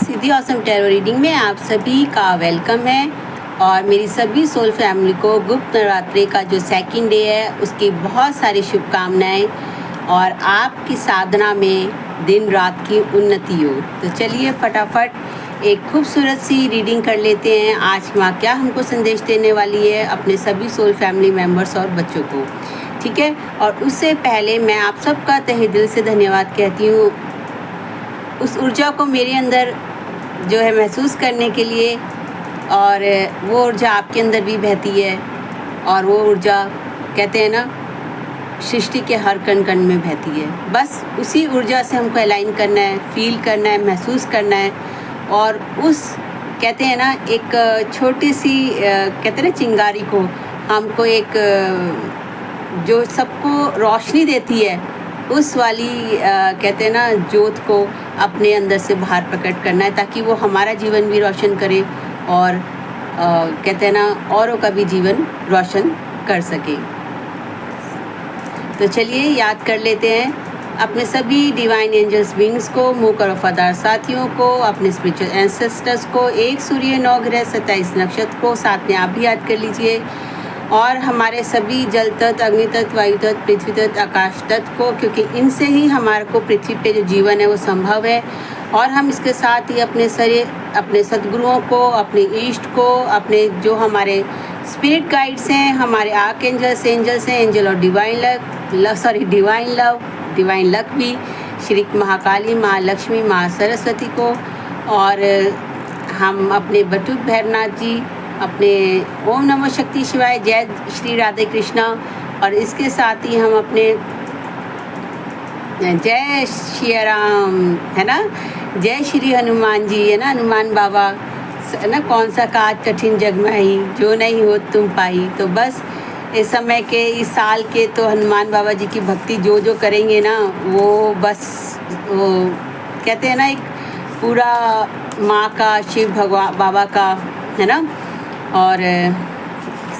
सिद्धि awesome tarot reading में आप सभी का वेलकम है। और मेरी सभी सोल फैमिली को गुप्त नवरात्रि का जो सेकंड डे है उसकी बहुत सारी शुभकामनाएं और आपकी साधना में दिन रात की उन्नति हो। तो चलिए फटाफट एक खूबसूरत सी रीडिंग कर लेते हैं। आज माँ क्या हमको संदेश देने वाली है अपने सभी सोल फैमिली मेम्बर्स और बच्चों को, ठीक है। और उससे पहले मैं आप सबका तहे दिल से धन्यवाद कहती हूँ उस ऊर्जा को मेरे अंदर जो है महसूस करने के लिए, और वो ऊर्जा आपके अंदर भी बहती है। और वो ऊर्जा कहते हैं ना सृष्टि के हर कण कण में बहती है। बस उसी ऊर्जा से हमको अलाइन करना है, फील करना है, महसूस करना है। और उस कहते हैं ना एक छोटी सी कहते हैं ना चिंगारी को हमको एक जो सबको रोशनी देती है उस वाली कहते हैं ना ज्योत को अपने अंदर से बाहर प्रकट करना है, ताकि वो हमारा जीवन भी रोशन करे और कहते हैं ना औरों का भी जीवन रोशन कर सके। तो चलिए याद कर लेते हैं अपने सभी डिवाइन एंजल्स बींग्स को, मूक और वफादार साथियों को, अपने स्पिरिचुअल एंसेस्टर्स को, 1 सूर्य 9 ग्रह 27 नक्षत्र को साथ में आप भी याद कर लीजिए। और हमारे सभी जल तत्व, अग्नि तत्व, वायु तत्व, पृथ्वी तत्व, आकाश तत्व को, क्योंकि इनसे ही हमारे को पृथ्वी पे जो जीवन है वो संभव है। और हम इसके साथ ही अपने सद्गुरुओं को, अपने ईष्ट को, अपने जो हमारे स्पिरिट गाइड्स हैं, हमारे आर्क एंजल्स हैं, एंजल और डिवाइन लक भी, श्री महाकाली, माँ लक्ष्मी, माँ सरस्वती को, और हम अपने बटुक भैरवनाथ जी, अपने ओम नमो शक्ति शिवाय, जय श्री राधे कृष्णा। और इसके साथ ही हम अपने जय श्री राम है ना, जय श्री हनुमान जी है ना, हनुमान बाबा है ना, कौन सा काज कठिन जग में ही जो नहीं हो तुम पाई। तो बस इस समय के, इस साल के तो हनुमान बाबा जी की भक्ति जो करेंगे ना वो बस वो कहते हैं ना एक पूरा माँ का, शिव भगवान बाबा का है ना। और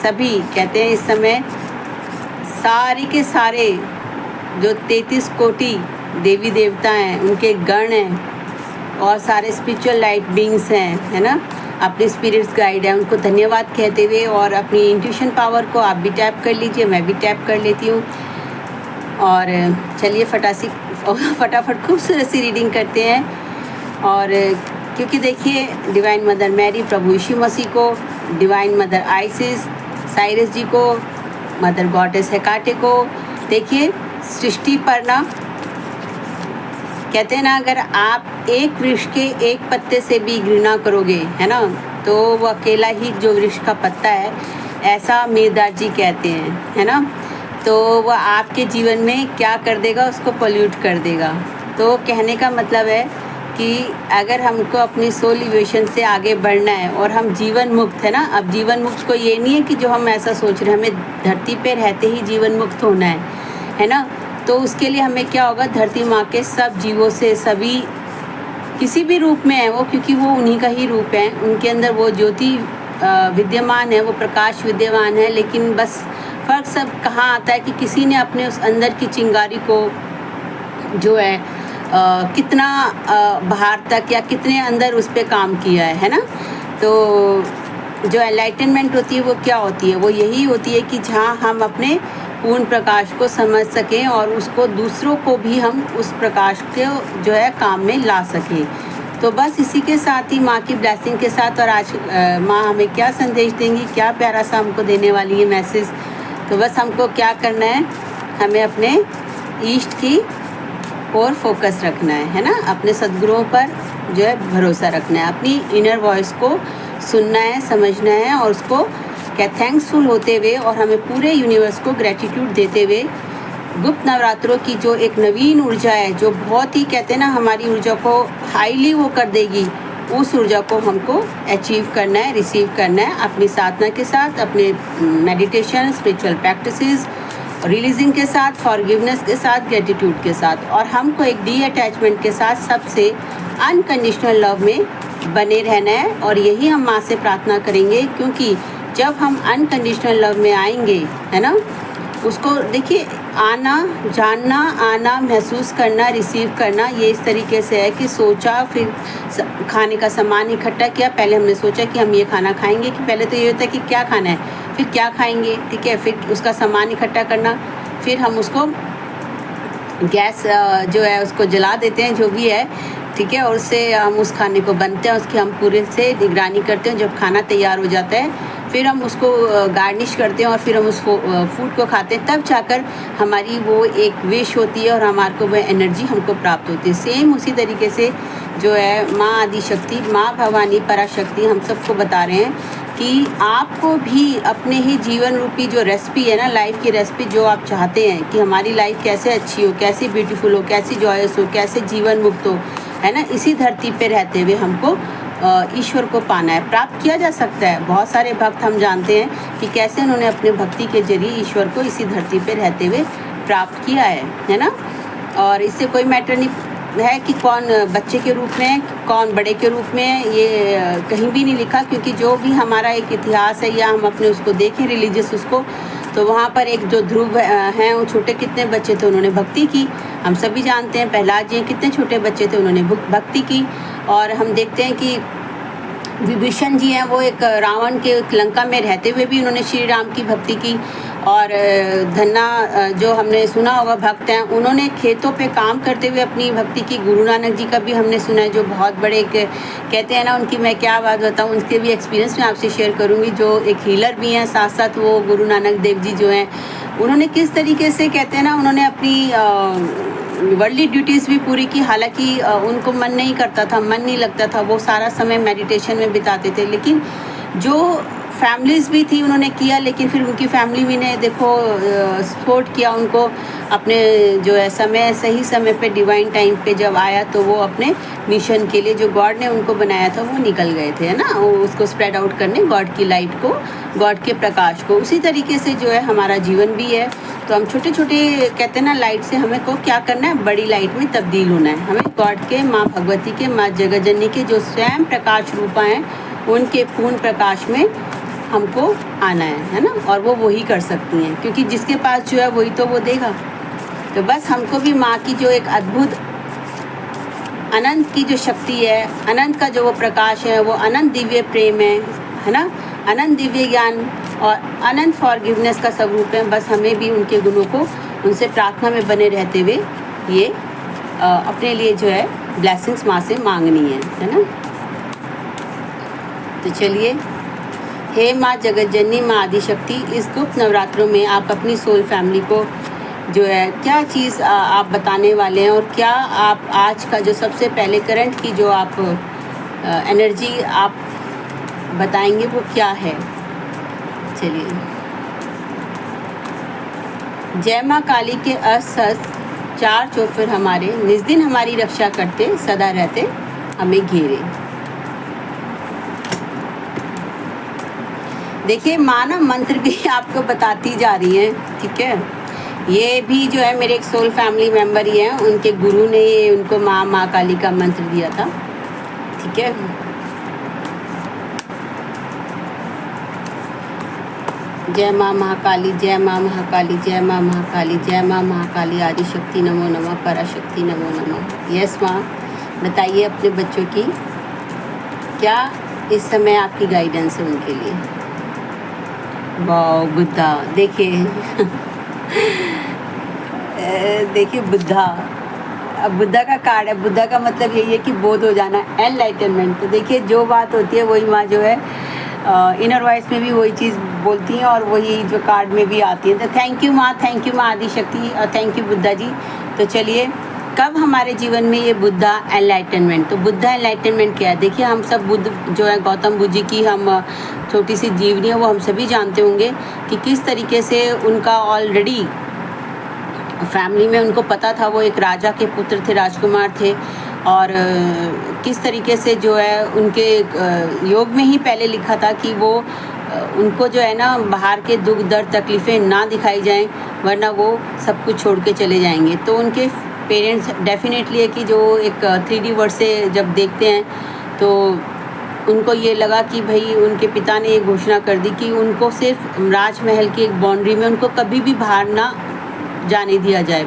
सभी कहते हैं इस समय सारे के सारे जो 33 कोटि देवी देवता हैं, उनके गण हैं और सारे स्पिरिचुअल लाइट बींग्स हैं है ना, अपने स्पिरिट्स गाइड हैं, उनको धन्यवाद कहते हुए और अपनी इंट्यूशन पावर को आप भी टैप कर लीजिए, मैं भी टैप कर लेती हूँ। और चलिए फटाफट खूबसूरत सी रीडिंग करते हैं। और क्योंकि देखिए डिवाइन मदर मैरी, प्रभु यीशु मसीह को, डिवाइन मदर आइसिस, साइरस जी को, मदर गॉडेस हेकाटे को, देखिए सृष्टि पर ना कहते हैं ना अगर आप एक वृक्ष के एक पत्ते से भी घृणा करोगे है ना, तो वो अकेला ही जो वृक्ष का पत्ता है, ऐसा मीरदास जी कहते हैं है ना, तो वह आपके जीवन में क्या कर देगा, उसको पोल्यूट कर देगा। तो कहने का मतलब है कि अगर हमको अपनी सोल इवोल्यूशन से आगे बढ़ना है और हम जीवन मुक्त है ना, अब जीवन मुक्त को ये नहीं है कि जो हम ऐसा सोच रहे हैं हमें धरती पे रहते ही जीवन मुक्त होना है ना, तो उसके लिए हमें क्या होगा, धरती माँ के सब जीवों से, सभी किसी भी रूप में है वो, क्योंकि वो उन्हीं का ही रूप है, उनके अंदर वो ज्योति विद्यमान है, वो प्रकाश विद्यमान है। लेकिन बस फ़र्क सब कहाँ आता है कि किसी ने अपने उस अंदर की चिंगारी को जो है कितना बाहर तक या कितने अंदर उस पर काम किया है ना। तो जो एनलाइटनमेंट होती है वो क्या होती है, वो यही होती है कि जहाँ हम अपने पूर्ण प्रकाश को समझ सकें और उसको दूसरों को भी हम उस प्रकाश के जो है काम में ला सकें। तो बस इसी के साथ ही माँ की ब्लेसिंग के साथ, और आज माँ हमें क्या संदेश देंगी, क्या प्यारा सा हमको देने वाली है मैसेज। तो बस हमको क्या करना है, हमें अपने ईष्ट की और फोकस रखना है ना, अपने सद्गुरुओं पर जो है भरोसा रखना है, अपनी इनर वॉइस को सुनना है, समझना है और उसको क्या थैंक्सफुल होते हुए और हमें पूरे यूनिवर्स को ग्रेटिट्यूड देते हुए गुप्त नवरात्रों की जो एक नवीन ऊर्जा है, जो बहुत ही कहते हैं ना हमारी ऊर्जा को हाईली वो कर देगी, उस ऊर्जा को हमको अचीव करना है, रिसीव करना है अपनी साधना के साथ, अपने मेडिटेशन, स्पिरिचुअल प्रैक्टिसेस, रिलीजिंग के साथ, फॉरगिवनेस के साथ, ग्रेटिट्यूड के साथ, और हमको एक डी अटैचमेंट के साथ सबसे अनकंडीशनल लव में बने रहना है। और यही हम माँ से प्रार्थना करेंगे, क्योंकि जब हम अनकंडीशनल लव में आएंगे है ना, उसको देखिए आना, जानना, आना, महसूस करना, रिसीव करना, ये इस तरीके से है कि सोचा फिर खाने का सामान इकट्ठा किया। पहले हमने सोचा कि हम ये खाना खाएंगे, कि पहले तो ये होता है कि क्या खाना है, फिर क्या खाएंगे, ठीक है, फिर उसका सामान इकट्ठा करना, फिर हम उसको गैस जो है उसको जला देते हैं, जो भी है, ठीक है, और उससे हम उस खाने को बनते हैं, उसकी हम पूरे से निगरानी करते हैं। जब खाना तैयार हो जाता है फिर हम उसको गार्निश करते हैं और फिर हम उस फूड को खाते हैं, तब जाकर हमारी वो एक विश होती है और हमारे को वह एनर्जी हमको प्राप्त होती है। सेम उसी तरीके से जो है माँ आदि शक्ति, माँ भवानी पराशक्ति हम सबको बता रहे हैं कि आपको भी अपने ही जीवन रूपी जो रेसिपी है ना, लाइफ की रेसिपी जो आप चाहते हैं कि हमारी लाइफ कैसे अच्छी हो, कैसी ब्यूटीफुल हो, कैसी जॉयस हो, कैसे जीवन मुक्त हो, है ना, इसी धरती पे रहते हुए हमको ईश्वर को पाना है। प्राप्त किया जा सकता है। बहुत सारे भक्त हम जानते हैं कि कैसे उन्होंने अपने भक्ति के जरिए ईश्वर को इसी धरती पे रहते हुए प्राप्त किया है ना। और इससे कोई मैटर नहीं है कि कौन बच्चे के रूप में है, कौन बड़े के रूप में है, ये कहीं भी नहीं लिखा, क्योंकि जो भी हमारा एक इतिहास है या हम अपने उसको देखें रिलीजियस उसको, तो वहाँ पर एक जो ध्रुव हैं वो छोटे कितने बच्चे थे, उन्होंने भक्ति की। हम सभी जानते हैं प्रहलाद जी कितने छोटे बच्चे थे, उन्होंने भक्ति की। और हम देखते हैं कि विभीषण जी हैं, वो एक रावण के लंका में रहते हुए भी उन्होंने श्री राम की भक्ति की। और धन्ना जो हमने सुना होगा भक्त हैं, उन्होंने खेतों पे काम करते हुए अपनी भक्ति की। गुरु नानक जी का भी हमने सुना है, जो बहुत बड़े एक कहते हैं ना, उनकी मैं क्या बात बताऊं, उनके भी एक्सपीरियंस मैं आपसे शेयर करूंगी। जो एक हीलर भी हैं, साथ साथ वो गुरु नानक देव जी जो हैं, उन्होंने किस तरीके से कहते हैं ना, उन्होंने अपनी वर्ल्डली ड्यूटीज़ भी पूरी की। हालांकि उनको मन नहीं करता था, मन नहीं लगता था, वो सारा समय मेडिटेशन में बिताते थे। लेकिन जो फैमिलीज़ भी थी उन्होंने किया, लेकिन फिर उनकी फैमिली भी ने देखो सपोर्ट किया उनको अपने जो है समय, सही समय पे डिवाइन टाइम पे जब आया तो वो अपने मिशन के लिए जो गॉड ने उनको बनाया था वो निकल गए थे, है ना, उसको स्प्रेड आउट करने, गॉड की लाइट को, गॉड के प्रकाश को। उसी तरीके से जो है हमारा जीवन भी है। तो हम छोटे छोटे कहते हैं ना लाइट से हमें को क्या करना है, बड़ी लाइट में तब्दील होना है। हमें गॉड के, माँ भगवती के, माँ जगतजननी के जो स्वयं प्रकाश रूपा हैं उनके पूर्ण प्रकाश में हमको आना है ना। और वो वही कर सकती हैं, क्योंकि जिसके पास जो है वही तो वो देगा। तो बस हमको भी माँ की जो एक अद्भुत अनंत की जो शक्ति है, अनंत का जो वो प्रकाश है, वो अनंत दिव्य प्रेम है ना, अनंत दिव्य ज्ञान और अनंत फॉरगिवनेस का स्वरूप है। बस हमें भी उनके गुणों को, उनसे प्रार्थना में बने रहते हुए ये अपने लिए जो है ब्लेसिंग्स माँ से मांगनी है ना। तो चलिए, हे माँ जगतजननी, माँ आदिशक्ति, इस गुप्त नवरात्रों में आप अपनी सोल फैमिली को जो है क्या चीज़ आप बताने वाले हैं, और क्या आप आज का जो सबसे पहले करंट की जो आप एनर्जी आप बताएंगे वो क्या है। चलिए, जय माँ काली के अस्त्र चार चौफिर हमारे, निज दिन हमारी रक्षा करते, सदा रहते हमें घेरे। देखिए, माँ ना मंत्र भी आपको बताती जा रही है, ठीक है। ये भी जो है मेरे एक सोल फैमिली मेम्बर ही हैं, उनके गुरु ने उनको माँ काली का मंत्र दिया था, ठीक है। जय माँ महाकाली, जय माँ महाकाली, जय माँ महाकाली, जय माँ महाकाली, आदिशक्ति नमो नमः, पराशक्ति नमो नमः। यस माँ, बताइए अपने बच्चों की क्या इस समय आपकी गाइडेंस है उनके लिए। वाह, बुद्धा, देखिए देखिए बुद्धा, अब बुद्धा का कार्ड है। बुद्धा का मतलब यही है कि बोध हो जाना, एनलाइटनमेंट। तो देखिए, जो बात होती है वही माँ जो है इनर वॉइस में भी वही चीज़ बोलती हैं और वही जो कार्ड में भी आती है। तो थैंक यू माँ, थैंक यू माँ आदिशक्ति, और थैंक यू बुद्धा जी। तो चलिए, कब हमारे जीवन में ये बुद्धा एनलाइटनमेंट, तो बुद्धा एनलाइटनमेंट क्या है। देखिए, हम सब बुद्ध जो है गौतम बुद्ध जी की हम छोटी सी जीवनी है वो हम सभी जानते होंगे कि किस तरीके से उनका ऑलरेडी फैमिली में उनको पता था, वो एक राजा के पुत्र थे, राजकुमार थे। और किस तरीके से जो है उनके योग में ही पहले लिखा था कि वो उनको जो है ना बाहर के दुख दर्द तकलीफ़ें ना दिखाई जाएं, वरना वो सब कुछ छोड़ के चले जाएंगे। तो उनके पेरेंट्स डेफिनेटली है कि जो एक 3D वर्ड से जब देखते हैं तो उनको ये लगा कि भाई उनके पिता ने ये घोषणा कर दी कि उनको सिर्फ राजमहल की एक बाउंड्री में उनको कभी भी बाहर ना जाने दिया जाए।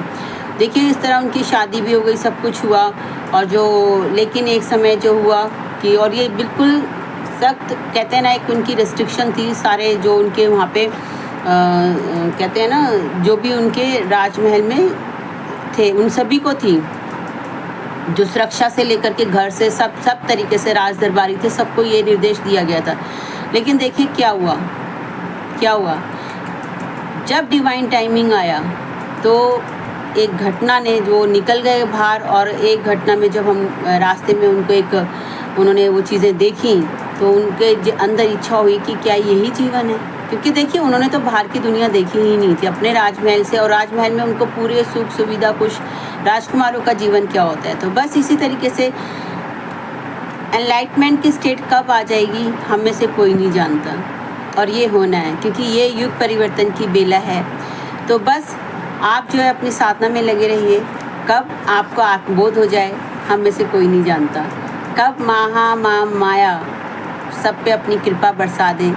देखिए, इस तरह उनकी शादी भी हो गई, सब कुछ हुआ। और जो लेकिन एक समय जो हुआ कि और ये बिल्कुल सख्त कहते हैं ना, एक उनकी रिस्ट्रिक्शन थी, सारे जो उनके वहाँ पे कहते हैं ना जो भी उनके राजमहल में थे उन सभी को थी, जो सुरक्षा से लेकर के घर से सब तरीके से राज दरबारी थे, सबको ये निर्देश दिया गया था। लेकिन देखिए क्या हुआ जब डिवाइन टाइमिंग आया तो एक घटना ने जो निकल गए बाहर, और एक घटना में जब हम रास्ते में उनको उन्होंने वो चीज़ें देखी तो उनके अंदर इच्छा हुई कि क्या यही जीवन है, क्योंकि देखिए उन्होंने तो बाहर की दुनिया देखी ही नहीं थी अपने राजमहल से, और राजमहल में उनको पूरे सुख सुविधा कुछ राजकुमारों का जीवन क्या होता है। तो बस इसी तरीके से एनलाइटमेंट की स्टेट कब आ जाएगी हम में से कोई नहीं जानता, और ये होना है क्योंकि ये युग परिवर्तन की बेला है। तो बस आप जो है अपनी साधना में लगे रहिए, कब आपको आत्मबोध हो जाए हम में से कोई नहीं जानता, कब माया सब पे अपनी कृपा बरसा दें,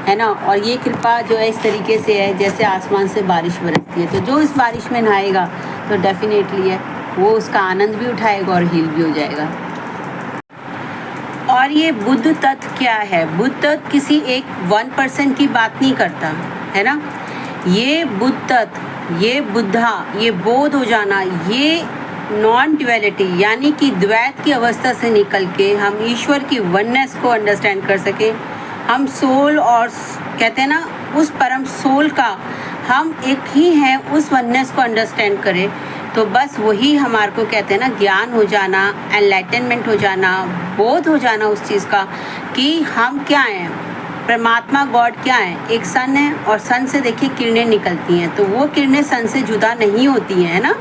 है ना। और ये कृपा जो है इस तरीके से है जैसे आसमान से बारिश बरसती है, तो जो इस बारिश में नहाएगा तो डेफिनेटली है वो उसका आनंद भी उठाएगा और हील भी हो जाएगा। और ये बुद्ध तत्व क्या है? बुद्ध तत्व किसी एक 1% की बात नहीं करता, है ना। ये बुद्ध तत्व, ये बुद्धा, ये बोध हो जाना, ये नॉन ड्युअलिटी यानी कि द्वैत की अवस्था से निकल के हम ईश्वर की वननेस को अंडरस्टैंड कर सके, हम सोल और कहते हैं ना उस परम सोल का हम एक ही हैं उस वननेस को अंडरस्टैंड करें, तो बस वही हमारे को कहते हैं ना ज्ञान हो जाना, एनलाइटनमेंट हो जाना, बोध हो जाना उस चीज़ का कि हम क्या हैं, परमात्मा गॉड क्या है, एक सन है और सन से देखिए किरणें निकलती हैं, तो वो किरणें सन से जुदा नहीं होती हैं, है ना।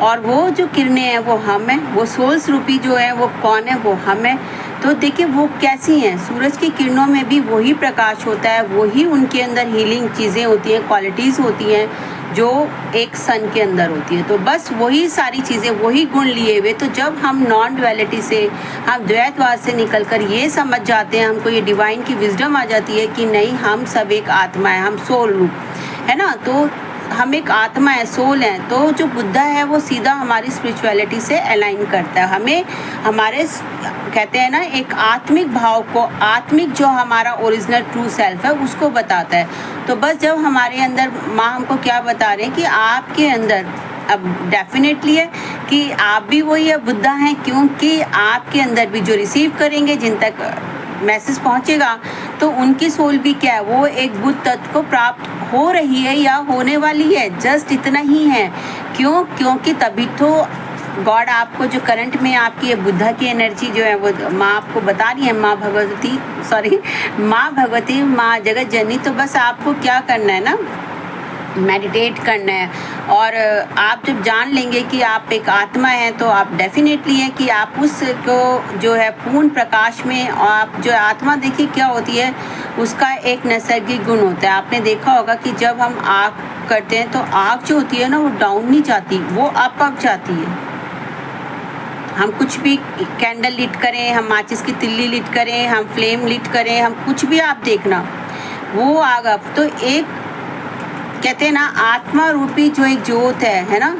और वो जो किरणें हैं वो हम हैं, वो सोल्स रूपी जो है वो कौन है, वो हम है। तो देखिए वो कैसी हैं, सूरज की किरणों में भी वही प्रकाश होता है, वही उनके अंदर हीलिंग चीज़ें होती हैं, क्वालिटीज़ होती हैं जो एक सन के अंदर होती है। तो बस वही सारी चीज़ें, वही गुण लिए हुए, तो जब हम नॉन ड्युअलिटी से, हम द्वैतवाद से निकलकर ये समझ जाते हैं, हमको ये डिवाइन की विजडम आ जाती है कि नहीं हम सब एक आत्मा है, हम सोल रूप, है ना। तो हम एक आत्मा है, सोल है। तो जो बुद्धा है वो सीधा हमारी स्पिरिचुअलिटी से अलाइन करता है, हमें हमारे कहते हैं ना एक आत्मिक भाव को, आत्मिक जो हमारा ओरिजिनल ट्रू सेल्फ है उसको बताता है। तो बस जब हमारे अंदर माँ हमको क्या बता रहे हैं कि आपके अंदर अब डेफिनेटली है कि आप भी वही है बुद्धा हैं, क्योंकि आपके अंदर भी जो रिसीव करेंगे, जिन तक मैसेज पहुंचेगा, तो उनकी सोल भी क्या है, वो एक बुद्ध तत्व को प्राप्त हो रही है या होने वाली है, जस्ट इतना ही है। क्योंकि तभी तो गॉड आपको जो करंट में आपकी ये बुद्धा की एनर्जी जो है वो माँ आपको बता रही है, माँ भगवती, माँ जगत जननी। तो बस आपको क्या करना है ना, मेडिटेट करना है, और आप जब जान लेंगे कि आप एक आत्मा हैं तो आप डेफिनेटली है कि आप उसको जो है पूर्ण प्रकाश में, आप जो आत्मा देखिए क्या होती है, उसका एक नैसर्गिक गुण होता है। आपने देखा होगा कि जब हम आग करते हैं तो आग जो होती है ना वो डाउन नहीं जाती, वो अप जाती है। हम कुछ भी कैंडल लिट करें, हम माचिस की तिल्ली लिट करें, हम फ्लेम लिट करें, हम कुछ भी आप देखना वो आग अप, तो एक कहते हैं ना आत्मा रूपी जो एक ज्योत है ना,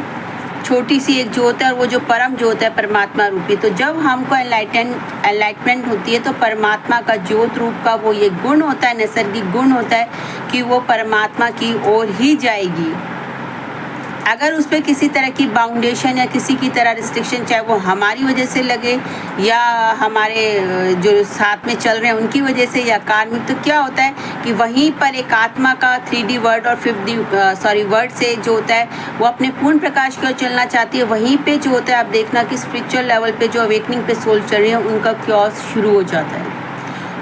छोटी सी एक ज्योत है, और वो जो परम ज्योत है परमात्मा रूपी। तो जब हमको एनलाइटमेंट होती है तो परमात्मा का ज्योत रूप का वो ये गुण होता है, नैसर्गिक गुण होता है कि वो परमात्मा की ओर ही जाएगी। अगर उस पर किसी तरह की बाउंडेशन या किसी की तरह रिस्ट्रिक्शन, चाहे वो हमारी वजह से लगे या हमारे जो साथ में चल रहे हैं उनकी वजह से या कार्मिक, तो क्या होता है कि वहीं पर एक आत्मा का 3D वर्ड और 5D वर्ड से जो होता है वो अपने पूर्ण प्रकाश की ओर चलना चाहती है। वहीं पे जो होता है आप देखना कि स्पिरिचुअल लेवल पे जो अवेकनिंग पे सोल चल रही है उनका क्योस शुरू हो जाता है,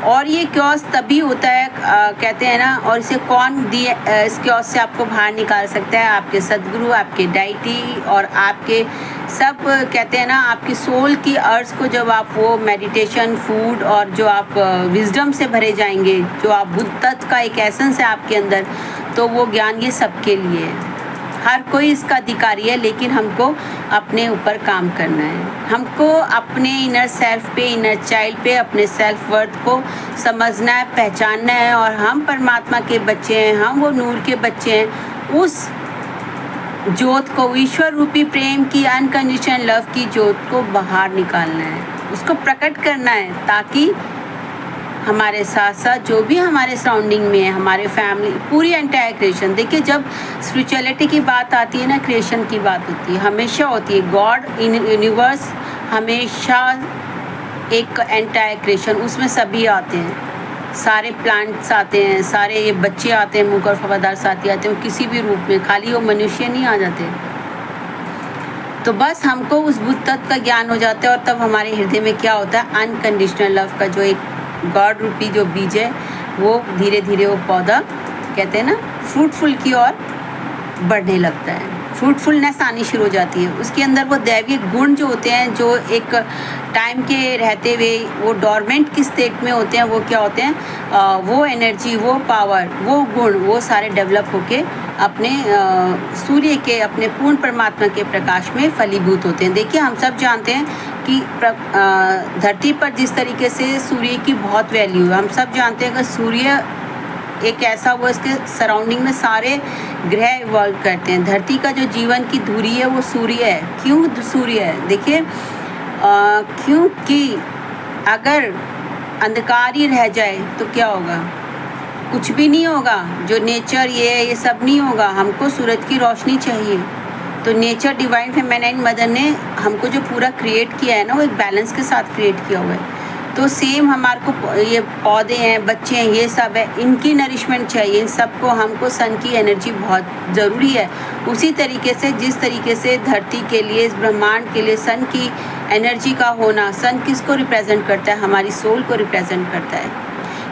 और ये क्योस तभी होता है कहते हैं ना, और इसे कौन दिए इस क्योस से आपको बाहर निकाल सकता है, आपके सदगुरु, आपके डाइटी और आपके सब कहते हैं ना आपकी सोल की अर्ज को जब आप वो मेडिटेशन, फूड और जो आप विजडम से भरे जाएंगे, जो आप बुद्ध तत्व का एक एसेंस है आपके अंदर, तो वो ज्ञान ये सबके लिए है, हर कोई इसका अधिकारी है। लेकिन हमको अपने ऊपर काम करना है, हमको अपने इनर सेल्फ पे, इनर चाइल्ड पे, अपने सेल्फ वर्थ को समझना है, पहचानना है, और हम परमात्मा के बच्चे हैं, हम वो नूर के बच्चे हैं, उस ज्योत को, ईश्वर रूपी प्रेम की, अनकंडीशनल लव की ज्योत को बाहर निकालना है, उसको प्रकट करना है, ताकि हमारे साथ साथ जो भी हमारे सराउंडिंग में है, हमारे फैमिली, पूरी एंटायर क्रिएशन। देखिए जब स्पिरिचुअलिटी की बात आती है ना, क्रिएशन की बात होती है, हमेशा होती है। गॉड इन यूनिवर्स हमेशा एक एंटायर क्रिएशन, उसमें सभी आते हैं, सारे प्लांट्स आते हैं, सारे ये बच्चे आते हैं, मूक और वफादार साथी आते हैं, किसी भी रूप में, खाली वो मनुष्य नहीं आ जाते। तो बस हमको उस बुद्ध तत्व का ज्ञान हो जाता है, और तब हमारे हृदय में क्या होता है, अनकंडीशनल लव का जो एक गॉड रूपी जो बीज है, वो धीरे धीरे वो पौधा कहते हैं ना फ्रूटफुल की ओर बढ़ने लगता है, फ्रूटफुलनेस आनी शुरू हो जाती है। उसके अंदर वो दैवीय गुण जो होते हैं, जो एक टाइम के रहते हुए वो डोरमेंट की स्टेट में होते हैं, वो क्या होते हैं, वो एनर्जी, वो पावर, वो गुण, वो सारे डेवलप होके अपने सूर्य के, अपने पूर्ण परमात्मा के प्रकाश में फलीभूत होते हैं। देखिए हम सब जानते हैं कि धरती पर जिस तरीके से सूर्य की बहुत वैल्यू है, हम सब जानते हैं कि सूर्य एक ऐसा वो, इसके सराउंडिंग में सारे ग्रह इवॉल्व करते हैं। धरती का जो जीवन की धुरी है वो सूर्य है। क्यों सूर्य है? देखिए क्योंकि अगर अंधकार ही रह जाए तो क्या होगा, कुछ भी नहीं होगा। जो नेचर ये सब नहीं होगा, हमको सूरज की रोशनी चाहिए। तो नेचर डिवाइन फेमिनाइन मदर ने हमको जो पूरा क्रिएट किया है ना, वो एक बैलेंस के साथ क्रिएट किया हुआ है। तो सेम हमारे को ये पौधे हैं, बच्चे हैं, ये सब है, इनकी नरिशमेंट चाहिए, इन सबको हमको सन की एनर्जी बहुत ज़रूरी है। उसी तरीके से जिस तरीके से धरती के लिए, इस ब्रह्मांड के लिए सन की एनर्जी का होना, सन किसको रिप्रेजेंट करता है, हमारी सोल को रिप्रेजेंट करता है।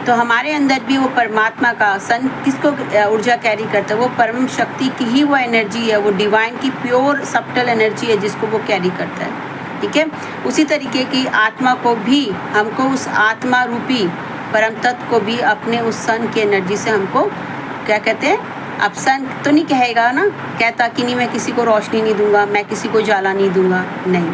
तो हमारे अंदर भी वो परमात्मा का, सन किसको ऊर्जा कैरी करता है, वो परम शक्ति की ही वो एनर्जी है, वो डिवाइन की प्योर सब्टल एनर्जी है जिसको वो कैरी करता है। ठीक है, उसी तरीके की आत्मा को भी हमको उस आत्मा रूपी परम तत्व को भी अपने उस सन की एनर्जी से हमको क्या कहते हैं, अब सन तो नहीं कहेगा ना, कहता कि नहीं मैं किसी को रोशनी नहीं दूंगा, मैं किसी को जाला नहीं दूंगा, नहीं,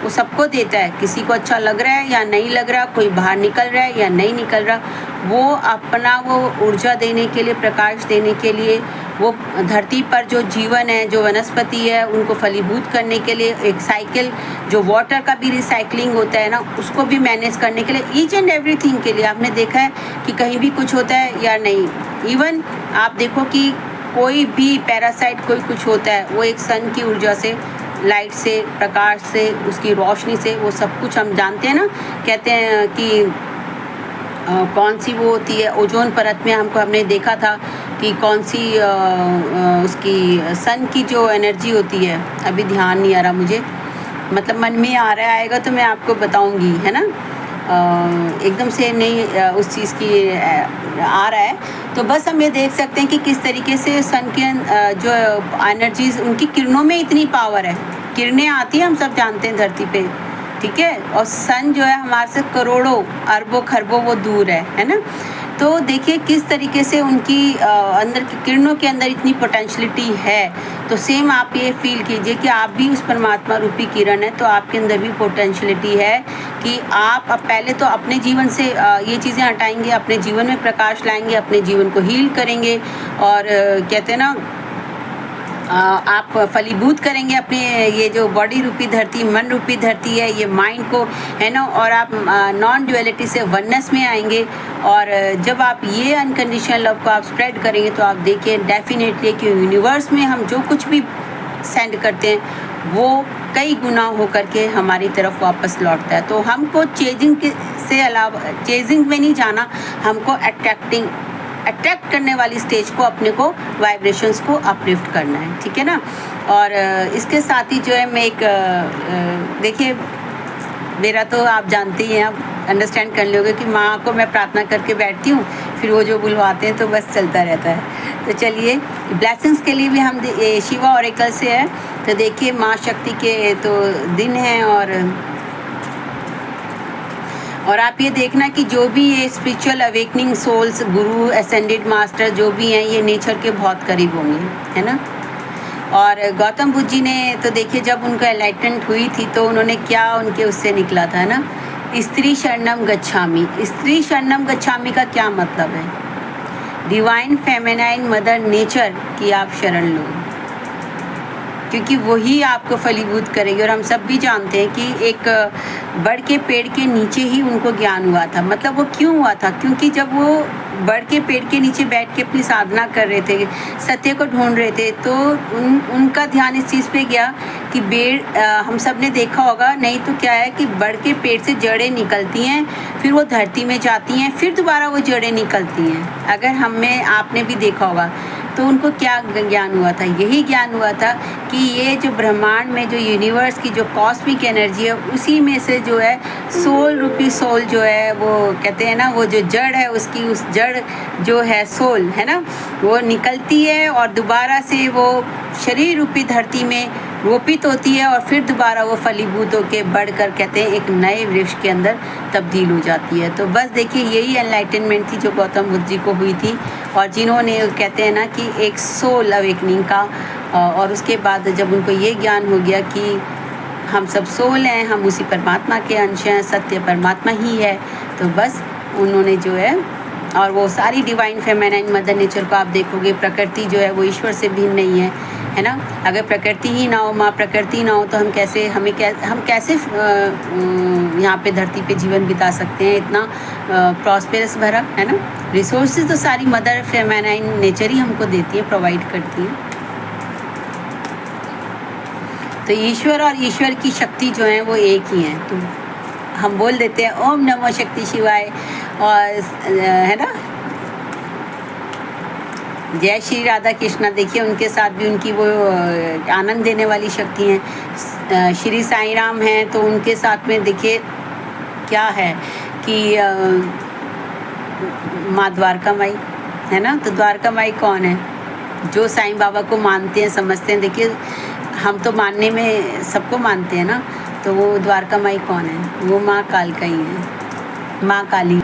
वो सबको देता है। किसी को अच्छा लग रहा है या नहीं लग रहा, कोई बाहर निकल रहा है या नहीं निकल रहा, वो अपना वो ऊर्जा देने के लिए, प्रकाश देने के लिए, वो धरती पर जो जीवन है, जो वनस्पति है, उनको फलीभूत करने के लिए एक साइकिल, जो वाटर का भी रिसाइकलिंग होता है ना, उसको भी मैनेज करने के लिए, ईच एंड एवरीथिंग के लिए। आपने देखा है कि कहीं भी कुछ होता है या नहीं, इवन आप देखो कि कोई भी पैरासाइट कोई कुछ होता है, वो एक सन की ऊर्जा से, लाइट से, प्रकाश से, उसकी रोशनी से, वो सब कुछ हम जानते हैं ना। कहते हैं कि कौन सी वो होती है ओजोन परत में, हमने देखा था कि कौन सी उसकी सन की जो एनर्जी होती है, अभी ध्यान नहीं आ रहा मुझे, मतलब मन में आ रहा है, आएगा तो मैं आपको बताऊंगी, है ना, एकदम से नहीं उस चीज़ की आ रहा है। तो बस हम ये देख सकते हैं कि किस तरीके से सन के जो एनर्जीज, उनकी किरणों में इतनी पावर है, किरणें आती हैं, हम सब जानते हैं धरती पे, ठीक है, और सन जो है हमारे से करोड़ों अरबों खरबों वो दूर है ना। तो देखिए किस तरीके से उनकी अंदर की किरणों के अंदर इतनी पोटेंशियलिटी है। तो सेम आप ये फील कीजिए कि आप भी उस परमात्मा रूपी किरण है, तो आपके अंदर भी पोटेंशियलिटी है कि आप अब पहले तो अपने जीवन से ये चीज़ें हटाएंगे, अपने जीवन में प्रकाश लाएंगे, अपने जीवन को हील करेंगे, और कहते हैं ना आप फलीभूत करेंगे अपने ये जो बॉडी रूपी धरती, मन रूपी धरती है, ये माइंड को, है ना, और आप नॉन ड्युअलिटी से वननेस में आएंगे। और जब आप ये अनकंडीशनल लव को आप स्प्रेड करेंगे, तो आप देखिए डेफिनेटली कि यूनिवर्स में हम जो कुछ भी सेंड करते हैं वो कई गुना हो करके हमारी तरफ वापस लौटता है। तो हमको चेजिंग से अलावा, चेजिंग में नहीं जाना, हमको अट्रैक्ट करने वाली स्टेज को, अपने को वाइब्रेशंस को अपलिफ्ट करना है, ठीक है ना। और इसके साथ ही जो है मैं एक देखिए, मेरा तो आप जानते ही हैं, आप अंडरस्टैंड कर लोगे कि माँ को मैं प्रार्थना करके बैठती हूँ, फिर वो जो बुलवाते हैं तो बस चलता रहता है। तो चलिए ब्लेसिंग्स के लिए भी हम शिवा ऑरेकल से है, तो देखिए माँ शक्ति के तो दिन हैं, और आप ये देखना कि जो भी ये स्पिरिचुअल अवेकनिंग सोल्स, गुरु, असेंडेड मास्टर जो भी हैं, ये नेचर के बहुत करीब होंगे, है ना। और गौतम बुद्ध जी ने तो देखिए जब उनका एनलाइटमेंट हुई थी तो उन्होंने क्या उनके उससे निकला था ना, स्त्री शरणम गच्छामि। स्त्री शरणम गच्छामि का क्या मतलब है? डिवाइन फेमिनाइन मदर नेचर की आप शरण लो, क्योंकि वही आपको फलीभूत करेगी। और हम सब भी जानते हैं कि एक बड़ के पेड़ के नीचे ही उनको ज्ञान हुआ था। मतलब वो क्यों हुआ था? क्योंकि जब वो बड़ के पेड़ के नीचे बैठ के अपनी साधना कर रहे थे, सत्य को ढूंढ रहे थे, तो उनका ध्यान इस चीज़ पे गया कि हम सब ने देखा होगा, नहीं तो क्या है कि बड़ के पेड़ से जड़ें निकलती हैं, फिर वो धरती में जाती हैं, फिर दोबारा वो जड़ें निकलती हैं। अगर आपने भी देखा होगा, तो उनको क्या ज्ञान हुआ था? यही ज्ञान हुआ था कि ये जो ब्रह्मांड में जो यूनिवर्स की जो कॉस्मिक एनर्जी है, उसी में से जो है सोल रूपी सोल जो है, वो कहते हैं ना, वो जो जड़ है उसकी, उस जड़ जो है सोल है ना, वो निकलती है और दोबारा से वो शरीर रूपी धरती में रोपित होती है और फिर दोबारा वो फलीभूत होकर बढ़कर, कहते हैं, एक नए वृक्ष के अंदर तब्दील हो जाती है। तो बस देखिए, यही एनलाइटनमेंट थी जो गौतम बुद्ध जी को हुई थी, और जिन्होंने, कहते हैं ना, कि एक सोल अवेकनिंग का, और उसके बाद जब उनको ये ज्ञान हो गया कि हम सब सोल हैं, हम उसी परमात्मा के अंश हैं, सत्य परमात्मा ही है, तो बस उन्होंने जो है, और वो सारी डिवाइन फेमिनाइन मदर नेचर को आप देखोगे, प्रकृति जो है वो ईश्वर से भिन्न नहीं है ना। अगर प्रकृति ही ना हो, माँ प्रकृति ना हो, तो हम कैसे यहाँ पे धरती पे जीवन बिता सकते हैं, इतना प्रॉस्पेरस भरा, है ना। रिसोर्सेज तो सारी मदर फेमिनाइन नेचर ही हमको देती है, प्रोवाइड करती है। तो ईश्वर और ईश्वर की शक्ति जो है वो एक ही है। तो हम बोल देते हैं ओम नमो शक्ति शिवाय, और है ना, जय श्री राधा कृष्णा। देखिए, उनके साथ भी उनकी वो आनंद देने वाली शक्ति हैं। श्री साईं राम हैं, तो उनके साथ में देखिए क्या है कि माँ द्वारका माई है ना। तो द्वारका माई कौन है? जो साईं बाबा को मानते हैं, समझते हैं। देखिए, हम तो मानने में सबको मानते हैं ना, तो वो द्वारका माई कौन है? वो माँ कालका ही है, माँ काली।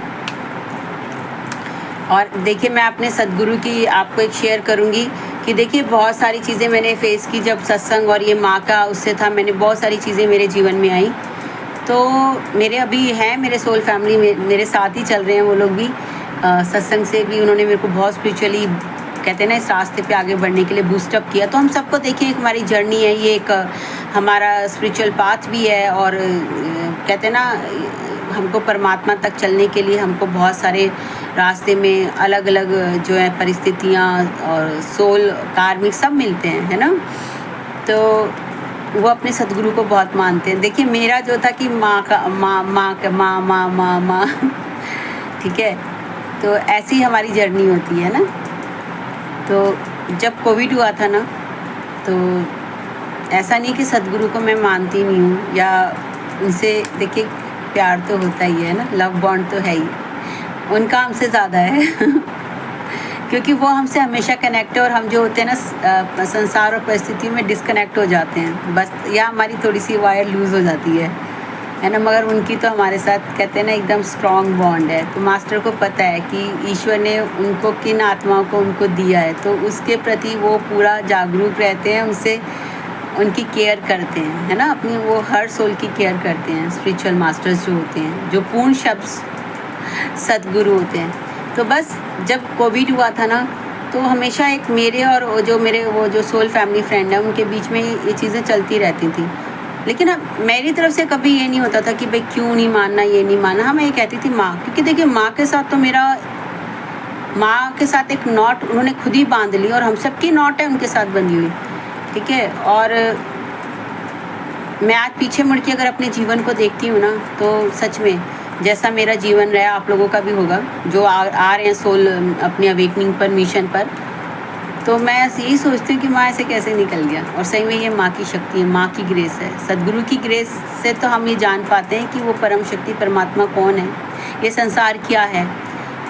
और देखिए, मैं अपने सदगुरु की आपको एक शेयर करूँगी कि देखिए, बहुत सारी चीज़ें मैंने फेस की जब सत्संग और ये माँ का उससे था। मैंने बहुत सारी चीज़ें मेरे जीवन में आई, तो मेरे अभी हैं, मेरे सोल फैमिली में मेरे साथ ही चल रहे हैं वो लोग भी। सत्संग से भी उन्होंने मेरे को बहुत स्पिरिचुअली, कहते हैं ना, इस रास्ते पे आगे बढ़ने के लिए बूस्टअप किया। तो हम सबको देखिए, एक हमारी जर्नी है, ये एक हमारा स्पिरिचुअल पाथ भी है, और कहते हैं ना, हमको परमात्मा तक चलने के लिए हमको बहुत सारे रास्ते में अलग अलग जो है परिस्थितियाँ और सोल कार्मिक सब मिलते हैं, है ना। तो वो अपने सदगुरु को बहुत मानते हैं। देखिए, मेरा जो था कि माँ ठीक है। तो ऐसी हमारी जर्नी होती है ना। तो जब कोविड हुआ था ना, तो ऐसा नहीं कि सदगुरु को मैं मानती नहीं हूँ, या उनसे देखिए प्यार तो होता ही है ना, लव बॉन्ड तो है ही, उनका हमसे ज़्यादा है क्योंकि वो हमसे हमेशा कनेक्ट है, और हम जो होते हैं ना संसार और परिस्थितियों में डिस्कनेक्ट हो जाते हैं बस, या हमारी थोड़ी सी वायर लूज़ हो जाती है ना। मगर उनकी तो हमारे साथ, कहते हैं ना, एकदम स्ट्रॉन्ग बॉन्ड है। तो मास्टर को पता है कि ईश्वर ने उनको किन आत्माओं को उनको दिया है, तो उसके प्रति वो पूरा जागरूक रहते हैं, उनसे उनकी केयर करते हैं, है ना। अपनी वो हर सोल की केयर करते हैं। स्पिरिचुअल मास्टर्स जो होते हैं, जो पूर्ण शब्द सदगुरु होते हैं। तो बस जब कोविड हुआ था ना, तो हमेशा एक मेरे और वो जो सोल फैमिली फ्रेंड है, उनके बीच में ये चीज़ें चलती रहती थी। लेकिन अब मेरी तरफ से कभी ये नहीं होता था कि भाई क्यों नहीं मानना, ये नहीं मानना। हाँ, मैं ये कहती थी माँ, क्योंकि देखिए, माँ के साथ तो मेरा, माँ के साथ एक नॉट उन्होंने खुद ही बांध ली, और हम सबकी नॉट है उनके साथ बंधी हुई, ठीक है। और मैं आज पीछे मुड़ के अगर अपने जीवन को देखती हूँ ना, तो सच में जैसा मेरा जीवन रहा, आप लोगों का भी होगा, जो आ रहे हैं सोल अपनी अवेकनिंग पर, मिशन पर। तो मैं यही सोचती हूँ कि माँ ऐसे कैसे निकल गया। और सही में ये माँ की शक्ति है, माँ की ग्रेस है, सदगुरु की ग्रेस से तो हम ये जान पाते हैं कि वो परम शक्ति परमात्मा कौन है, ये संसार क्या है,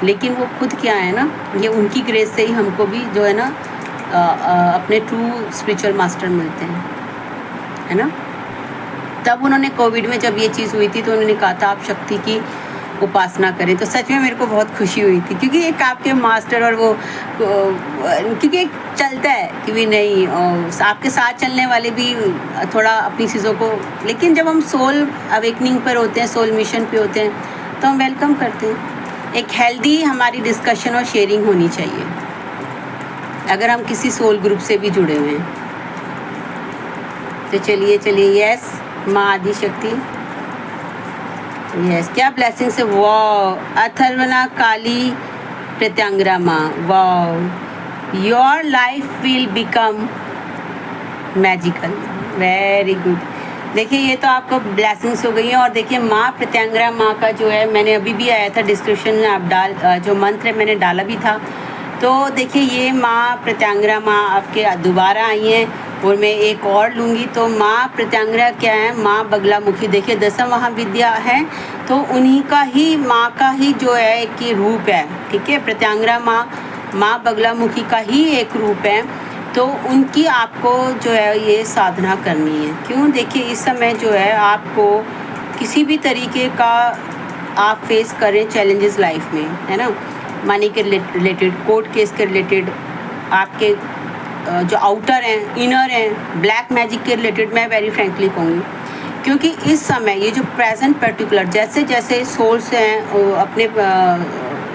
लेकिन वो खुद क्या है ना। ये उनकी ग्रेस से ही हमको भी जो है ना अपने ट्रू स्पिरिचुअल मास्टर मिलते हैं, है ना। तब उन्होंने कोविड में जब ये चीज़ हुई थी, तो उन्होंने कहा था आप शक्ति की उपासना करें। तो सच में मेरे को बहुत खुशी हुई थी, क्योंकि एक आपके मास्टर और वो, क्योंकि एक चलता है कि भी नहीं, आपके साथ चलने वाले भी थोड़ा अपनी चीज़ों को, लेकिन जब हम सोल अवेकनिंग पर होते हैं, सोल मिशन पे होते हैं, तो हम वेलकम करते हैं। एक हेल्दी हमारी डिस्कशन और शेयरिंग होनी चाहिए, अगर हम किसी सोल ग्रुप से भी जुड़े हुए हैं। तो चलिए चलिए, यस माँ आदि शक्ति, यस क्या ब्लेसिंग से, वाह अथर्वना काली प्रत्यांगरा माँ, वाह your life will become magical, very good. देखिए ये तो आपको ब्लेसिंग्स हो गई हैं। और देखिए माँ प्रत्यांगरा माँ का जो है, मैंने अभी भी आया था डिस्क्रिप्शन में, आप जो मंत्र है मैंने डाला भी था। तो देखिए ये माँ प्रत्यांगरा माँ आपके दोबारा आई हैं और मैं एक और लूँगी। तो माँ प्रत्यांगरा क्या है, माँ बगलामुखी, देखिए दसम महाविद्या है तो उन्हीं का ही, माँ का ही जो है कि रूप है, ठीक है। प्रत्यांगरा माँ बगलामुखी का ही एक रूप है। तो उनकी आपको जो है ये साधना करनी है। क्यों, देखिए इस समय जो है आपको किसी भी तरीके का आप फेस करें चैलेंजेस लाइफ में, है ना, मनी के रिलेटेड, कोर्ट केस के रिलेटेड, आपके जो आउटर हैं, इनर हैं, ब्लैक मैजिक के रिलेटेड, मैं वेरी फ्रेंकली कहूँगी। क्योंकि इस समय ये जो प्रेजेंट पर्टिकुलर, जैसे जैसे सोल्स हैं अपने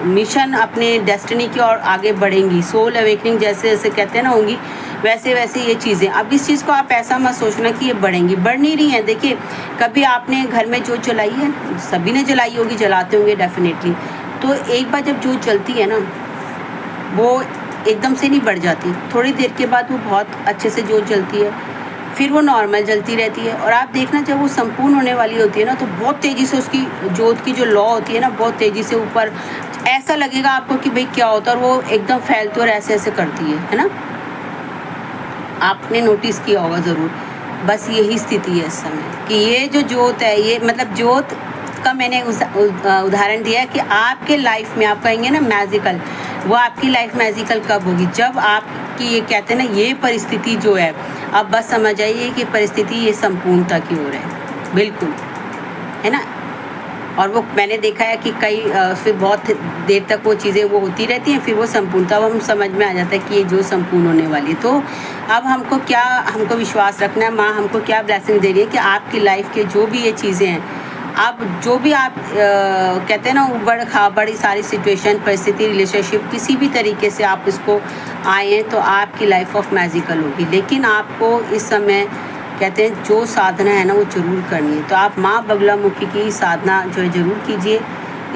मिशन, अपने डेस्टिनी की ओर आगे बढ़ेंगी, सोल अवेकनिंग जैसे जैसे कहते हैं ना होंगी, वैसे वैसे ये चीज़ें, अब इस चीज़ को आप ऐसा मत सोचना कि ये बढ़ेंगी, बढ़ नहीं रही हैं। देखिए कभी आपने घर में जोत जलाई है, सभी ने जलाई होगी, जलाते होंगे डेफिनेटली। तो एक बार जब जोत जलती है ना, वो एकदम से नहीं बढ़ जाती, थोड़ी देर के बाद वो बहुत अच्छे से जोत जलती है, फिर वो नॉर्मल जलती रहती है। और आप देखना जब वो संपूर्ण होने वाली होती है ना, तो बहुत तेज़ी से उसकी जोत की जो लौ होती है ना, बहुत तेज़ी से ऊपर, ऐसा लगेगा आपको कि भाई क्या होता है, और वो एकदम फैलती और ऐसे ऐसे करती है ना। आपने नोटिस किया होगा ज़रूर। बस यही स्थिति है इस समय कि ये जो जोत है, ये मतलब जोत का मैंने उदाहरण दिया है कि आपके लाइफ में आप कहेंगे ना मैजिकल, वो आपकी लाइफ मैजिकल कब होगी, जब आपकी ये कहते हैं ना ये परिस्थिति जो है, अब बस समझ जाइए कि परिस्थिति ये संपूर्णता की ओर है, बिल्कुल, है ना। और वो मैंने देखा है कि कई फिर बहुत देर तक वो चीज़ें वो होती रहती हैं, फिर वो संपूर्णता, वो हम समझ में आ जाता है कि ये जो संपूर्ण होने वाली है। तो अब हमको विश्वास रखना है, माँ हमको क्या ब्लेसिंग दे रही है कि आपकी लाइफ के जो भी ये चीज़ें हैं, आप जो भी आप कहते हैं ना उबड़ खाबड़ सारी सिचुएशन, परिस्थिति, रिलेशनशिप, किसी भी तरीके से आप इसको आए हैं तो आपकी लाइफ ऑफ मैजिकल होगी। लेकिन आपको इस समय कहते हैं जो साधना है ना वो ज़रूर करनी है। तो आप माँ बगलामुखी की साधना जो है ज़रूर कीजिए।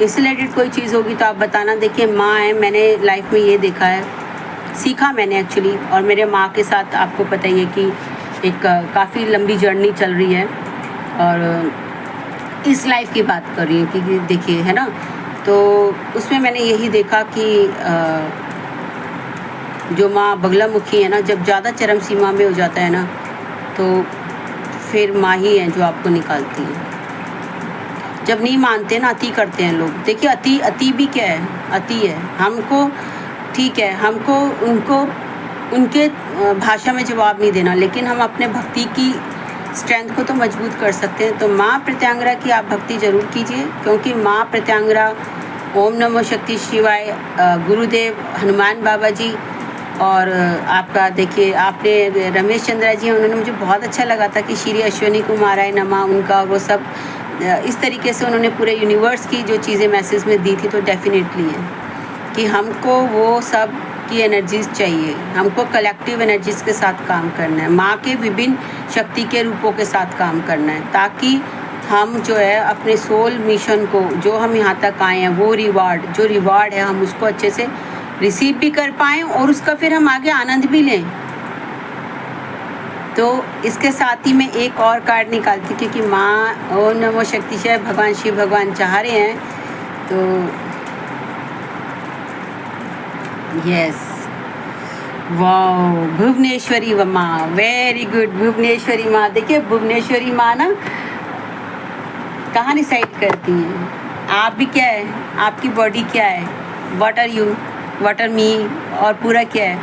इस रिलेटेड कोई चीज़ होगी तो आप बताना। देखिए माँ है, मैंने लाइफ में ये देखा है, सीखा मैंने एक्चुअली, और मेरे माँ के साथ आपको पता ही है कि एक काफ़ी लंबी जर्नी चल रही है। और इस लाइफ की बात कर रही हूँ कि देखिए, है ना, तो उसमें मैंने यही देखा कि जो माँ बगलामुखी है ना, जब ज़्यादा चरम सीमा में हो जाता है ना, तो फिर माँ ही है जो आपको निकालती है। जब नहीं मानते ना, अति करते हैं लोग। देखिए अति भी क्या है, अति है। हमको ठीक है, हमको उनके भाषा में जवाब नहीं देना, लेकिन हम अपने भक्ति की स्ट्रेंथ को तो मजबूत कर सकते हैं। तो माँ प्रत्यांगरा की आप भक्ति ज़रूर कीजिए, क्योंकि माँ प्रत्यांगरा, ओम नमो शक्ति शिवाय, गुरुदेव हनुमान बाबा जी, और आपका देखिए आपने रमेश चंद्रा जी, उन्होंने मुझे बहुत अच्छा लगा था कि श्री अश्विनी कुमाराय नमः, उनका वो सब इस तरीके से उन्होंने पूरे यूनिवर्स की जो चीज़ें मैसेज में दी थी। तो डेफिनेटली है कि हमको वो सब की एनर्जीज चाहिए, हमको कलेक्टिव एनर्जीज के साथ काम करना है, माँ के विभिन्न शक्ति के रूपों के साथ काम करना है, ताकि हम जो है अपने सोल मिशन को, जो हम यहाँ तक आए हैं, वो जो रिवार्ड है, हम उसको अच्छे से रिसीव भी कर पाएँ और उसका फिर हम आगे आनंद भी लें। तो इसके साथ ही मैं एक और कार्ड निकालती, क्योंकि माँ ओम नमो शक्तिशाय भगवान शिव भगवान चाह रहे हैं। तो यस, वाओ, भुवनेश्वरी माँ, वेरी गुड, भुवनेश्वरी माँ। देखिए भुवनेश्वरी माँ ना कहाँ डिसाइड करती हैं, आप भी क्या है, आपकी बॉडी क्या है, what are you, what are me, और पूरा क्या है,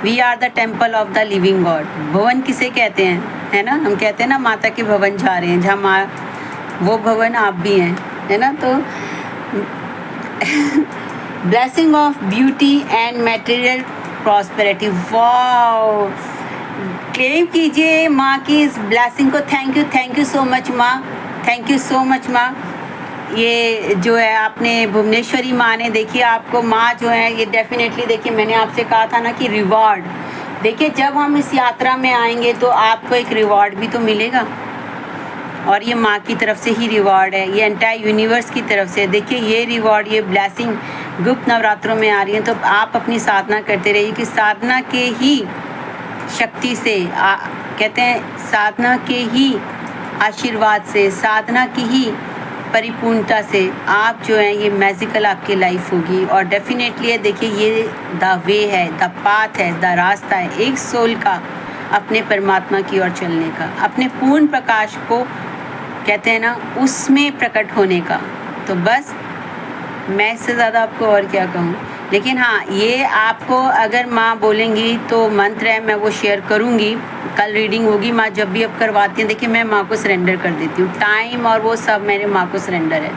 we are the temple of the living god. भवन किसे कहते हैं, है ना, हम कहते हैं ना माता के भवन जा रहे हैं, जहाँ माँ, वो भवन आप भी हैं, है ना। तो blessing of beauty and material prosperity, wow, claim कीजिए माँ की इस ब्लेसिंग को। थैंक यू सो मच माँ, थैंक यू सो मच माँ। ये जो है आपने भुवनेश्वरी माँ ने, देखिए आपको माँ जो है ये डेफिनेटली, देखिए मैंने आपसे कहा था ना कि रिवार्ड, देखिए जब हम इस यात्रा में आएंगे तो आपको एक रिवॉर्ड भी तो मिलेगा, और ये माँ की तरफ से ही रिवॉर्ड है, ये एंटायर यूनिवर्स की तरफ से। देखिए ये रिवॉर्ड, ये ब्लेसिंग गुप्त नवरात्रों में आ रही है। तो आप अपनी साधना करते रहिए कि साधना के ही शक्ति से कहते हैं साधना के ही आशीर्वाद से, साधना की ही परिपूर्णता से आप जो हैं ये मैजिकल आपकी लाइफ होगी। और डेफिनेटली है, देखिए ये द वे है, द पाथ है, द रास्ता है एक सोल का अपने परमात्मा की ओर चलने का, अपने पूर्ण प्रकाश को कहते हैं ना उसमें प्रकट होने का। तो बस मैं इससे ज़्यादा आपको और क्या कहूँ। लेकिन हाँ, ये आपको अगर माँ बोलेंगी तो मंत्र है, मैं वो शेयर करूँगी, कल रीडिंग होगी। माँ जब भी अब करवाती हैं, देखिए मैं माँ को सरेंडर कर देती हूँ, टाइम और वो सब मेरे माँ को सरेंडर है,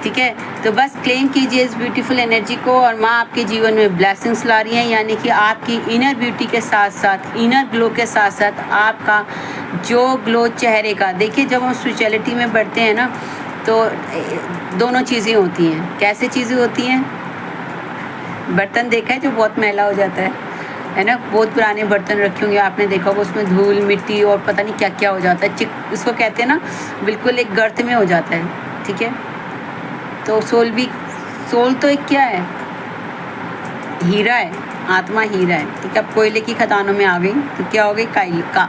ठीक है। तो बस क्लेम कीजिए इस ब्यूटीफुल एनर्जी को, और माँ आपके जीवन में ब्लेसिंग्स ला रही हैं, यानी कि आपकी इनर ब्यूटी के साथ साथ, इनर ग्लो के साथ साथ आपका जो ग्लो चेहरे का। देखिए जब हम स्पिरिचुअलिटी में बढ़ते हैं ना तो दोनों चीज़ें होती हैं। कैसे चीज़ें होती हैं? बर्तन देखा है जो बहुत मैला हो जाता है ना, बहुत पुराने बर्तन रखे होंगे आपने देखा होगा, उसमें धूल मिट्टी और पता नहीं क्या क्या हो जाता है, चिक उसको कहते हैं ना, बिल्कुल एक गर्त में हो जाता है, ठीक है। तो सोल तो एक क्या है, हीरा है, आत्मा हीरा है, ठीक है। अब कोयले की खदानों में आ गई तो क्या हो गई, का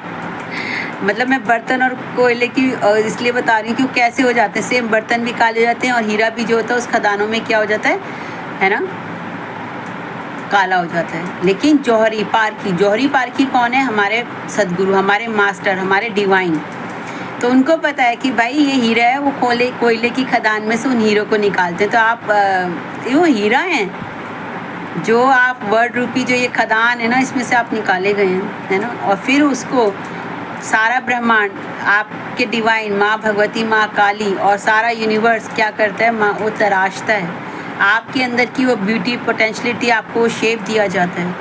मतलब मैं बर्तन और कोयले की इसलिए बता रही हूँ क्योंकि कैसे हो जाते हैं, सेम बर्तन भी काले जाते हैं और हीरा भी जो होता है उस खदानों में क्या हो जाता है ना, काला हो जाता है। लेकिन जौहरी पारखी कौन है? हमारे सदगुरु, हमारे मास्टर, हमारे डिवाइन। तो उनको पता है कि भाई ये हीरा है, वो कोयले की खदान में से उन हीरो को निकालते हैं। तो आप वो हीरा हैं जो आप वर्ड रूपी जो ये खदान है ना, इसमें से आप निकाले गए हैं, है ना। और फिर उसको सारा ब्रह्मांड, आपके डिवाइन माँ भगवती, माँ काली और सारा यूनिवर्स क्या करता है, माँ वो तराशता है आपके अंदर की वो ब्यूटी पोटेंशलिटी, आपको शेप दिया जाता है,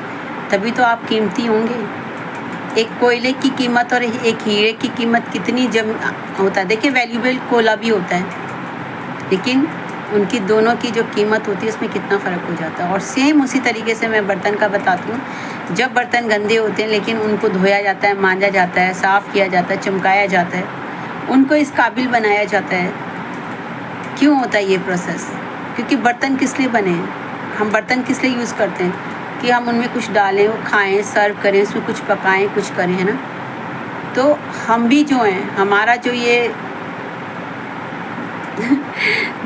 तभी तो आप कीमती होंगे। एक कोयले की कीमत और एक हीरे की कीमत कितनी होता है। देखिए वैल्यूबल कोला भी होता है, लेकिन उनकी दोनों की जो कीमत होती है उसमें कितना फ़र्क हो जाता है। और सेम उसी तरीके से मैं बर्तन का बताती हूँ। जब बर्तन गंदे होते हैं लेकिन उनको धोया जाता है, मांजा जाता है, साफ़ किया जाता है, चमकाया जाता है, उनको इस काबिल बनाया जाता है। क्यों होता है ये प्रोसेस? क्योंकि बर्तन किस लिए बने हैं, हम बर्तन किस लिए यूज़ करते हैं कि हम उनमें कुछ डालें, वो खाएँ, सर्व करें, उसमें कुछ पकाएँ, कुछ करें, है ना। तो हम भी जो हैं, हमारा जो ये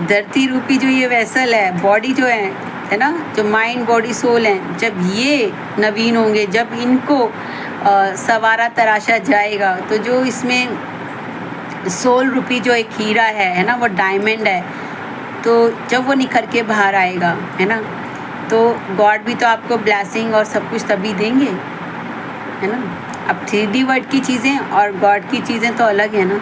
धरती रूपी जो ये वेसल है, बॉडी जो है ना, जो माइंड बॉडी सोल है, जब ये नवीन होंगे, जब इनको सवारा तराशा जाएगा, तो जो इसमें सोल रूपी जो एक हीरा है ना, वो डायमंड है, तो जब वो निखर के बाहर आएगा, है ना, तो गॉड भी तो आपको ब्लेसिंग और सब कुछ तभी देंगे, है ना। अब 3D वर्ड की चीज़ें और गॉड की चीज़ें तो अलग है ना।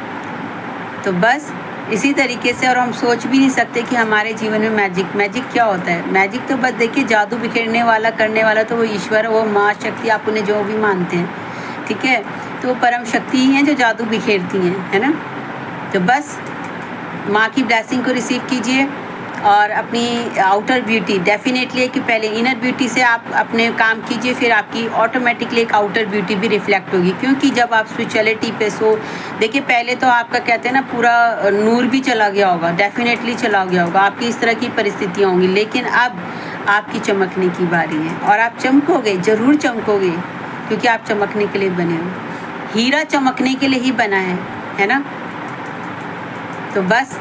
तो बस इसी तरीके से, और हम सोच भी नहीं सकते कि हमारे जीवन में मैजिक क्या होता है। मैजिक तो बस देखिए जादू बिखेरने वाला, करने वाला तो वो ईश्वर, वो माँ शक्ति, आप उन्हें जो भी मानते हैं, ठीक है। तो वो परम शक्ति ही हैं जो जादू बिखेरती हैं, है ना। तो बस माँ की ब्लेसिंग को रिसीव कीजिए और अपनी आउटर ब्यूटी डेफिनेटली है कि पहले इनर ब्यूटी से आप अपने काम कीजिए, फिर आपकी ऑटोमेटिकली एक आउटर ब्यूटी भी रिफ्लेक्ट होगी। क्योंकि जब आप स्पिरिचुअलिटी पे देखिए पहले तो आपका कहते हैं ना पूरा नूर भी चला गया होगा, डेफिनेटली चला गया होगा, आपकी इस तरह की परिस्थितियाँ होंगी, लेकिन अब आपकी चमकने की बारी है और आप चमकोगे, ज़रूर चमकोगे, क्योंकि आप चमकने के लिए बने हो। हीरा चमकने के लिए ही बना है ना। तो बस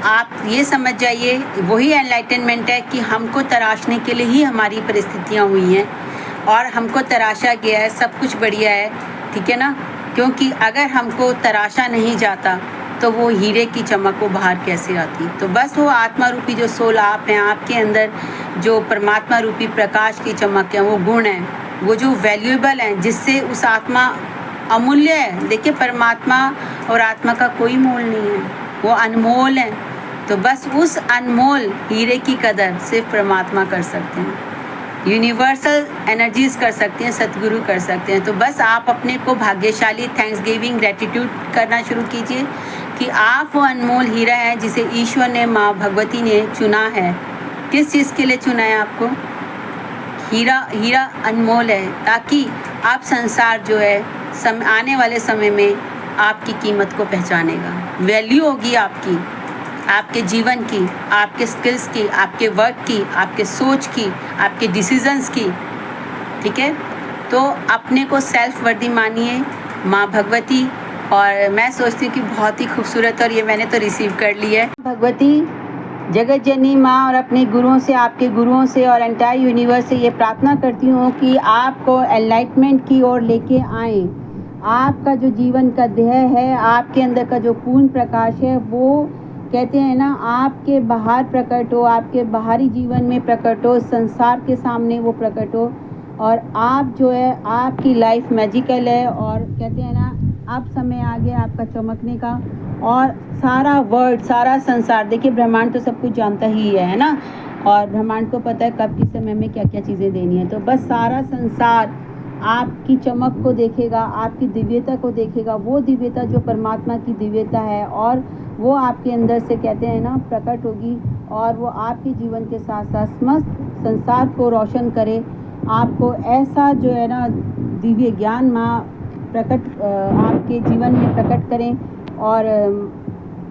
आप ये समझ जाइए, वही एनलाइटनमेंट है कि हमको तराशने के लिए ही हमारी परिस्थितियाँ हुई हैं और हमको तराशा गया है, सब कुछ बढ़िया है, ठीक है ना। क्योंकि अगर हमको तराशा नहीं जाता तो वो हीरे की चमक वो बाहर कैसे आती। तो बस वो आत्मा रूपी जो सोल आप हैं, आपके अंदर जो परमात्मा रूपी प्रकाश की चमक है, वो गुण है, वो जो वैल्यूएबल हैं, जिससे उस आत्मा अमूल्य है। देखिए परमात्मा और आत्मा का कोई मोल नहीं है, वो अनमोल है। तो बस उस अनमोल हीरे की कदर सिर्फ परमात्मा कर सकते हैं, यूनिवर्सल एनर्जीज कर सकती हैं, सतगुरु कर सकते हैं। तो बस आप अपने को भाग्यशाली, थैंक्स गिविंग, ग्रेटिट्यूड करना शुरू कीजिए कि आप वो अनमोल हीरा है जिसे ईश्वर ने, माँ भगवती ने चुना है। किस चीज़ के लिए चुना है आपको? हीरा अनमोल है ताकि अब संसार जो है आने वाले समय में आपकी कीमत को पहचानेगा, वैल्यू होगी आपकी, आपके जीवन की, आपके स्किल्स की, आपके वर्क की, आपके सोच की, आपके डिसीजंस की। ठीक है, तो अपने को सेल्फ वर्दी मानिए माँ भगवती। और मैं सोचती हूँ कि बहुत ही खूबसूरत, और ये मैंने तो रिसीव कर लिया है। भगवती जगत जननी माँ और अपने गुरुओं से, आपके गुरुओं से और एंटायर यूनिवर्स से ये प्रार्थना करती हूँ कि आपको एनलाइटमेंट की ओर लेके आएँ। आपका जो जीवन का ध्येय है, आपके अंदर का जो पूर्ण प्रकाश है, वो कहते हैं ना, आपके बाहर प्रकट हो, आपके बाहरी जीवन में प्रकट हो, संसार के सामने वो प्रकट हो। और आप जो है, आपकी लाइफ मैजिकल है, और कहते हैं ना, अब समय आ गया आपका चमकने का। और सारा वर्ल्ड, सारा संसार, देखिए ब्रह्मांड तो सब कुछ जानता ही है ना, और ब्रह्मांड को पता है कब किस समय में क्या क्या चीज़ें देनी है। तो बस सारा संसार आपकी चमक को देखेगा, आपकी दिव्यता को देखेगा, वो दिव्यता जो परमात्मा की दिव्यता है, और वो आपके अंदर से कहते हैं ना प्रकट होगी, और वो आपके जीवन के साथ साथ समस्त संसार को रोशन करे। आपको ऐसा जो है ना दिव्य ज्ञान माँ प्रकट आपके जीवन में प्रकट करें, और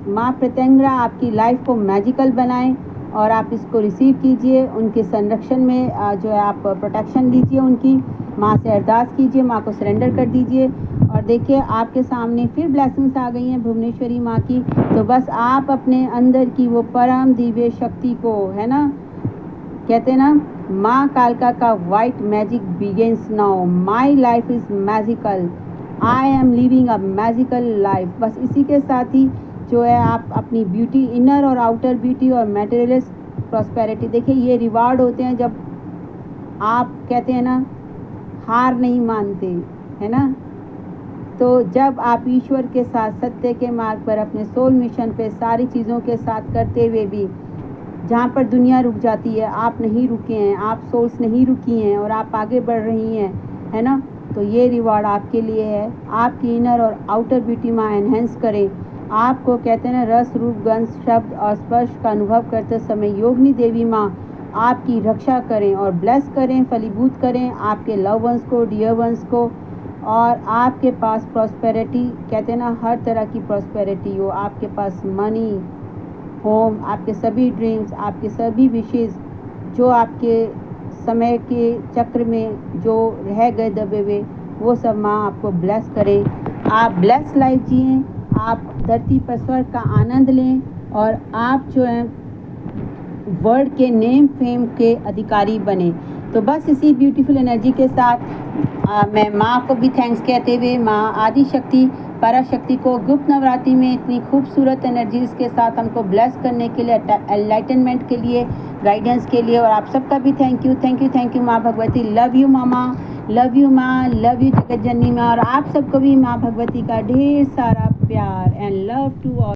माँ प्रत्यंगरा आपकी लाइफ को मैजिकल बनाएं, और आप इसको रिसीव कीजिए। उनके संरक्षण में जो है आप प्रोटेक्शन लीजिए, उनकी माँ से अरदास कीजिए, माँ को सरेंडर कर दीजिए। और देखिए आपके सामने फिर ब्लेसिंग्स आ गई हैं भुवनेश्वरी माँ की। तो बस आप अपने अंदर की वो परम दिव्य शक्ति को, है ना, कहते हैं ना, माँ कालका का white magic begins now, my life is magical, I am living a magical life. बस इसी के साथ ही जो है आप अपनी ब्यूटी, इनर और आउटर ब्यूटी और मटेरियलिस्ट प्रॉस्पेरिटी, देखिए ये रिवार्ड होते हैं जब आप कहते हैं ना हार नहीं मानते, है ना। तो जब आप ईश्वर के साथ सत्य के मार्ग पर अपने सोल मिशन पे सारी चीज़ों के साथ करते हुए भी, जहाँ पर दुनिया रुक जाती है, आप नहीं रुके हैं, आप सोल्स नहीं रुकी हैं, और आप आगे बढ़ रही हैं, है ना। तो ये रिवार्ड आपके लिए है। आपकी इनर और आउटर ब्यूटी माँ एनहेंस करें। आपको कहते हैं ना रस, रूप, गंध, शब्द और स्पर्श का अनुभव करते समय योगिनी देवी माँ आपकी रक्षा करें और ब्लेस करें, फलीभूत करें आपके लव वंस को, डियर वंस को। और आपके पास प्रॉस्पेरिटी, कहते हैं ना हर तरह की प्रॉस्पेरिटी हो, आपके पास मनी, होम, आपके सभी ड्रीम्स, आपके सभी विशेज़ जो आपके समय के चक्र में जो रह गए दबे हुए, वो सब माँ आपको ब्लेस करें। आप ब्लेस लाइफ जिएँ, आप धरती पर स्वर्ग का आनंद लें, और आप जो है वर्ल्ड के नेम फेम के अधिकारी बने। तो बस इसी ब्यूटीफुल एनर्जी के साथ मैं माँ को भी थैंक्स कहते हुए, माँ आदि शक्ति पराशक्ति को गुप्त नवरात्रि में इतनी खूबसूरत एनर्जीज के साथ हमको ब्लेस करने के लिए, एनलाइटनमेंट के लिए, गाइडेंस के लिए, और आप सबका भी thank you, thank you, thank you माँ Bhagavati. Love you mama, love you माँ, लव यू जगत जननी माँ, और आप सबको भी माँ भगवती का ढेर सारा प्यार एंड लव टू ऑल।